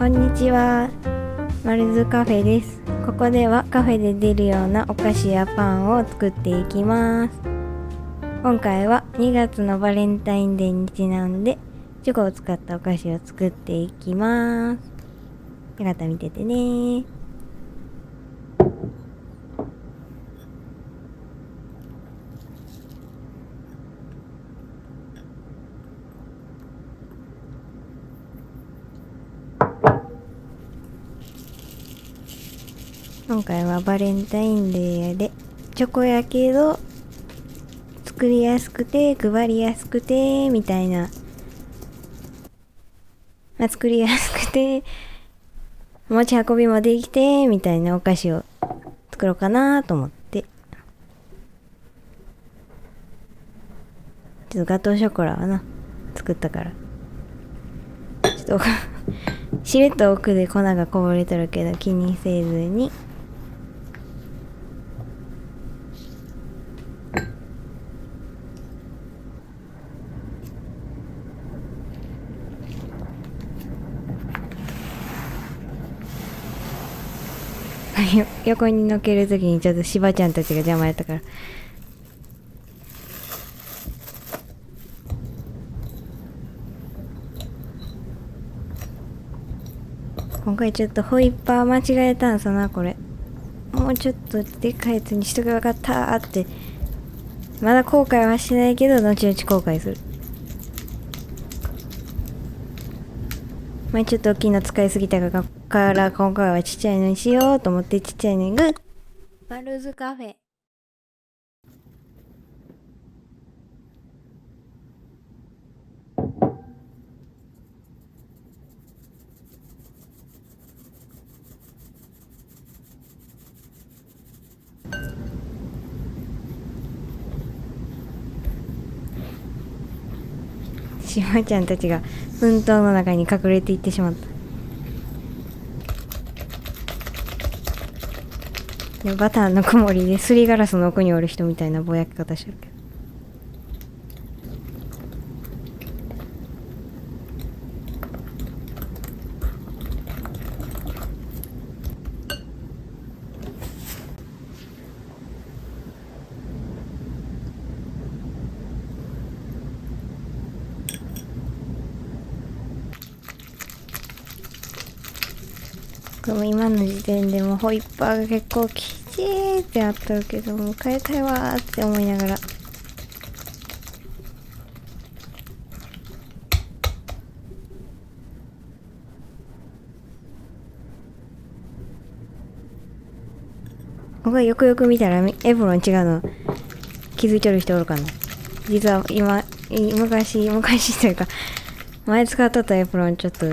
こんにちは、マルズカフェです。ここではカフェで出るようなお菓子やパンを作っていきます。今回は2月のバレンタインデーにちなんでチョコを使ったお菓子を作っていきます。よかったら見ててね。今回はバレンタインデーでチョコやけど作りやすくて配りやすくてみたいな、作りやすくて持ち運びもできてみたいなお菓子を作ろうかなと思って、ちょっとガトーショコラはな作ったからちょっとしれっと奥で粉がこぼれとるけど気にせずに横にのけるときにちょっとしばちゃんたちが邪魔やったから、今回ちょっとホイッパー間違えたんさな。これもうちょっとでかいやつにしとけばよかったーって、まだ後悔はしないけど後々後悔する。前ちょっと大きいの使いすぎたから今回はちっちゃいのにしようと思ってちっちゃいのにグッマルズカフェ。しまちゃんたちが奮闘の中に隠れていってしまった。でバターの曇りですりガラスの奥におる人みたいなぼやき方してるけど、でも今の時点でもホイッパーが結構きちーってあっとるけど、もう変えたいわーって思いながら、僕はよくよく見たらエプロン違うの気づいてる人おるかな。実は昔というか前使っとったエプロンちょっと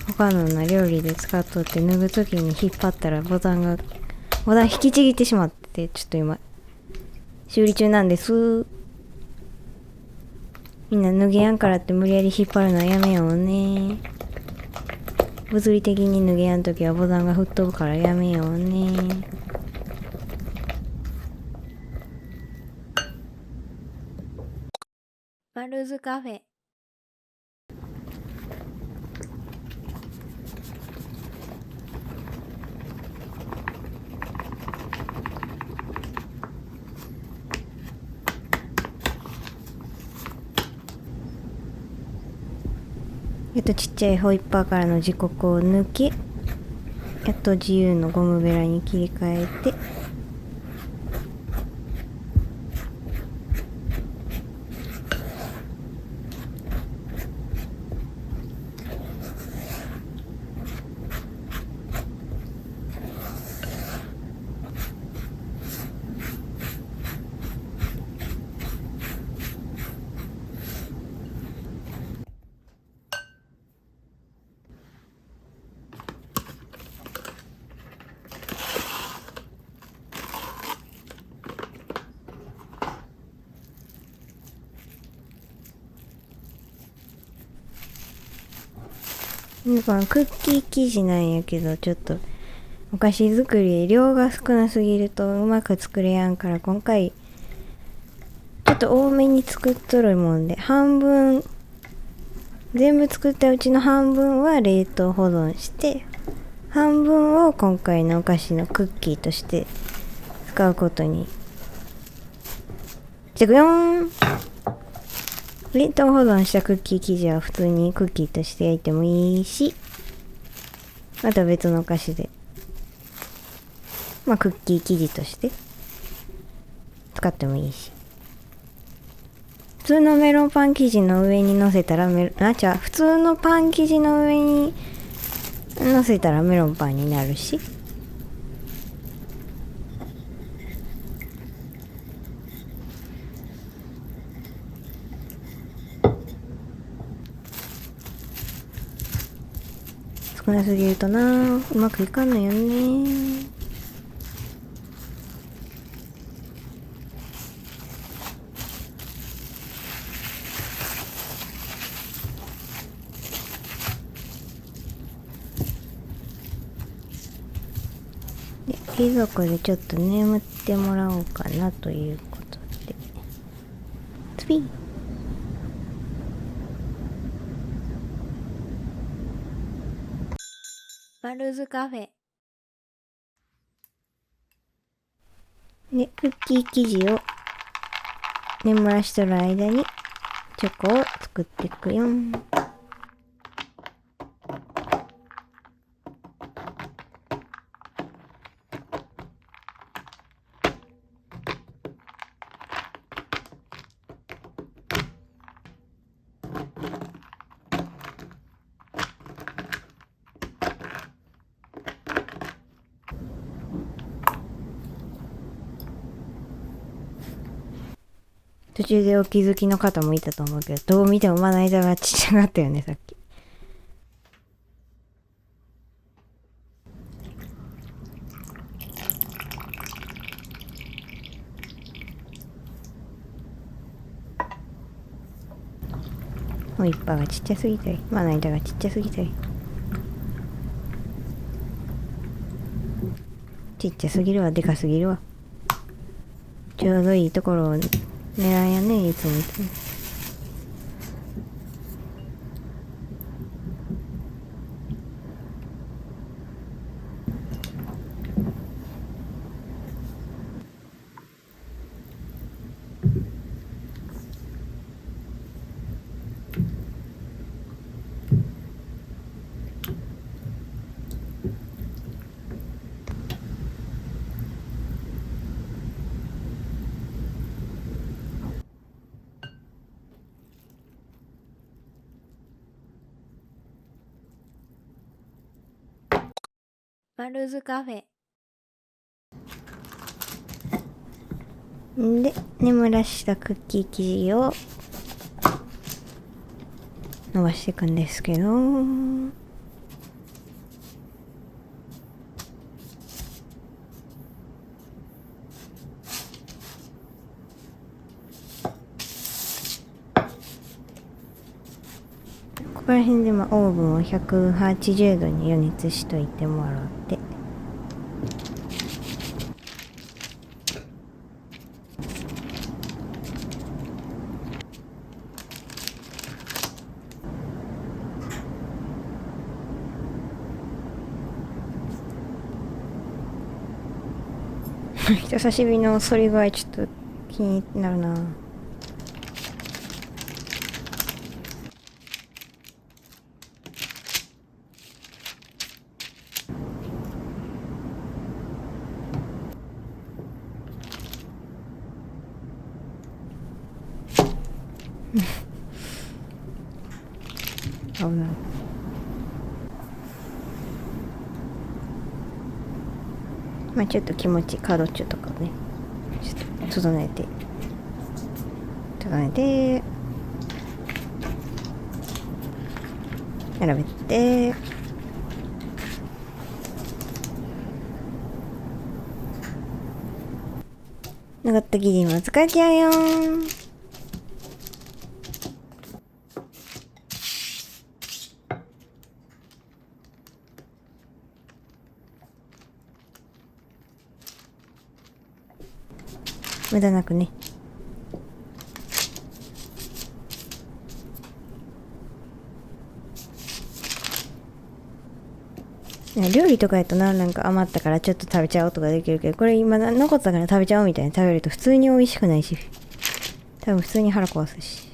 他のな料理で使っとって、脱ぐ時に引っ張ったらボタン引きちぎってしまって、ちょっと今修理中なんです。みんな脱げやんからって無理やり引っ張るのはやめようね。物理的に脱げやんときはボタンが吹っ飛ぶからやめようね。マルズカフェ。ちっちゃいホイッパーからの時刻を抜き、やっと自由のゴムベラに切り替えて、このクッキー生地なんやけど、ちょっとお菓子作り量が少なすぎるとうまく作れやんから、今回ちょっと多めに作っとるもんで半分全部作ったうちの半分は冷凍保存して、半分を今回のお菓子のクッキーとして使うことにしてくよーん。冷凍保存したクッキー生地は普通にクッキーとして焼いてもいいし、また別のお菓子でクッキー生地として使ってもいいし、普通のメロンパン生地の上に乗せたら普通のパン生地の上に乗せたらメロンパンになるし、少なすぎるとな、うまくいかんのよね。冷蔵庫でちょっと眠ってもらおうかなということで、スピン。マルズカフェで、クッキー生地を眠らしとる間にチョコを作っていくよん。途中でお気づきの方もいたと思うけど、どう見てもまな板がちっちゃかったよね、さっき。ホイッパーがちっちゃすぎたり、まな板がちっちゃすぎたり。ちっちゃすぎるわ、でかすぎるわ。ちょうどいいところを狙いやね、いつもいつも。マルズカフェで、眠らしたクッキー生地を伸ばしていくんですけど、ここら辺でオーブンを180度に予熱しといてもらって、人差し指の反り具合ちょっと気になるな。危ない。ちょっと気持ちカード中とかをね、ちょっと整えて並べて、残った生地も使い切るよーん。無駄なくね。料理とかやとなんか余ったからちょっと食べちゃおうとかできるけど、これ今残ったから食べちゃおうみたいに食べると普通に美味しくないし、多分普通に腹壊すし。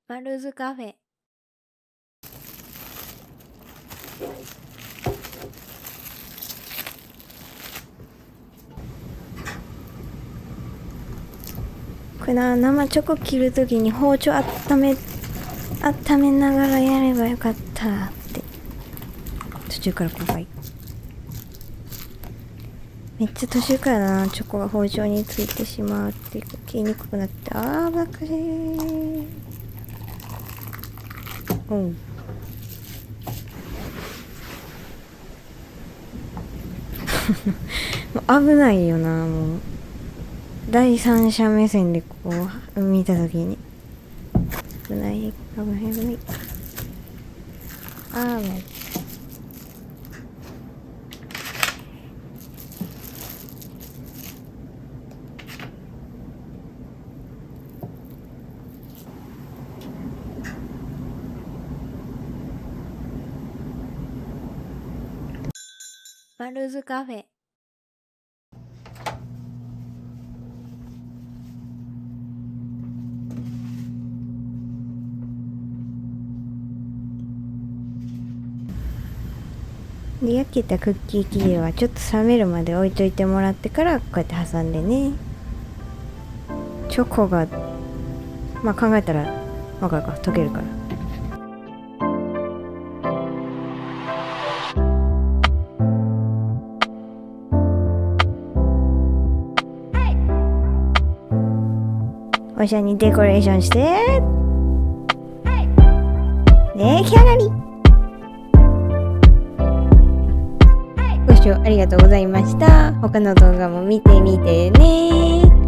マルズカフェ。これ生チョコ切るときに包丁温めながらやればよかったって途中から後悔。めっちゃ途中からチョコが包丁についてしまうって切りにくくなって、あーばっかしー。もう危ないよな、もう第三者目線でこう見たときに危ない。あーめっマルズカフェ。で、焼けたクッキー生地はちょっと冷めるまで置いといてもらってからこうやって挟んでね。チョコがまあ考えたらわかるか、溶けるから。おしゃにデコレーションして出来上がり。ご視聴ありがとうございました。他の動画も見てみてね。